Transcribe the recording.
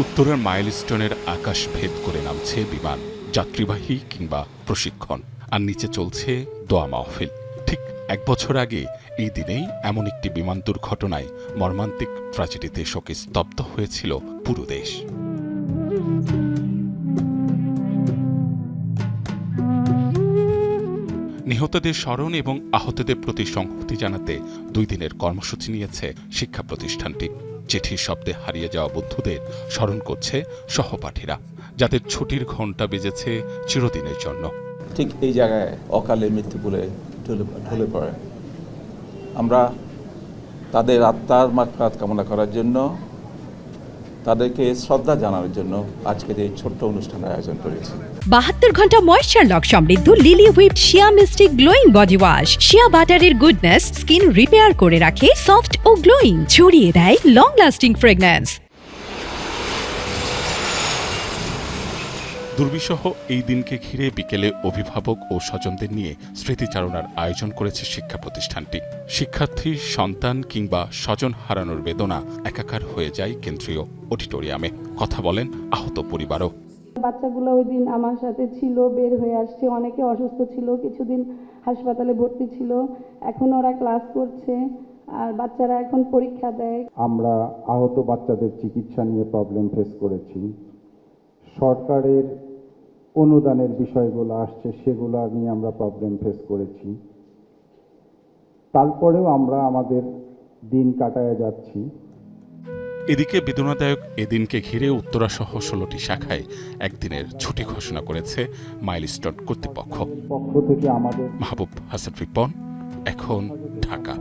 উত্তরের মাইলস্টোনের আকাশ ভেদ করে নামছে বিমান, যাত্রীবাহী কিংবা প্রশিক্ষণ, আর নিচে চলছে দোয়া মাহফিল। ঠিক এক বছর আগে এই দিনেই এমন একটি বিমান দুর্ঘটনায় মর্মান্তিক ট্র্যাজেডিতে শোকে স্তব্ধ হয়েছিল পুরো দেশ। নিহতদের স্মরণ এবং আহতদের প্রতি সংহতি জানাতে 2 দিনের কর্মসূচি নিয়েছে শিক্ষা প্রতিষ্ঠানটি। চিঠির শব্দে হারিয়ে যাওয়া বন্ধুদের স্মরণ করছে সহপাঠীরা, যাদের ছুটির ঘণ্টা বেজেছে চিরদিনের জন্য। ঠিক এই জায়গায় অকালে মৃত্যু বলে ঢলে পড়ে। আমরা তাদের আত্মার মাগফিরাত কামনা করার জন্য, তাদেরকে শ্রদ্ধা জানানোর জন্য আজকের এই ছোট্ট অনুষ্ঠানের আয়োজন করেছি। 72 ঘন্টা ময়েশ্চার লক সমৃদ্ধ লিলি হুইপ শিয়া মিস্টিক গ্লোয়িং বডি ওয়াশ। শিয়া বাটারের গুডনেস স্কিন রিপেয়ার করে রাখে সফট ও গ্লোয়িং, ছড়িয়ে দেয় লং লাস্টিং ফ্রেগন্যান্স। দুর্বিষহ এই দিনকে ঘিরে বিকেলে অভিভাবক ও স্বজনদের নিয়ে স্মৃতিচারণার আয়োজন করেছে শিক্ষা প্রতিষ্ঠানটি। শিক্ষার্থী, সন্তান কিংবা স্বজন হারানোর বেদনা একাকার হয়ে যায় কেন্দ্রীয় অডিটোরিয়ামে। কথা বলেন আহত পরিবারও। বাচ্চাগুলো ওই দিন আমার সাথে ছিল, বের হয়ে আসছে, অনেকে অসুস্থ ছিল, কিছুদিন হাসপাতালে ভর্তি ছিল, এখন ওরা ক্লাস করছে আর বাচ্চারা এখন পরীক্ষা দেয়। আমরা আহত বাচ্চাদের চিকিৎসা নিয়ে প্রবলেম ফেস করেছি। সরকারের অনুদানের বিষয়গুলো আসছে, সেগুলো নিয়ে আমরা প্রবলেম ফেস করেছি। তারপরেও আমরা আমাদের দিন কাটায় যাচ্ছি। এদিকে বেদনাদায়ক এদিনকে ঘিরে উত্তরাসহ 16টি শাখায় একদিনের ছুটি ঘোষণা করেছে মাইলস্টোন কর্তৃপক্ষ। পক্ষ থেকে আমাদের মাহবুব হাসান রিপন, এখন ঢাকা।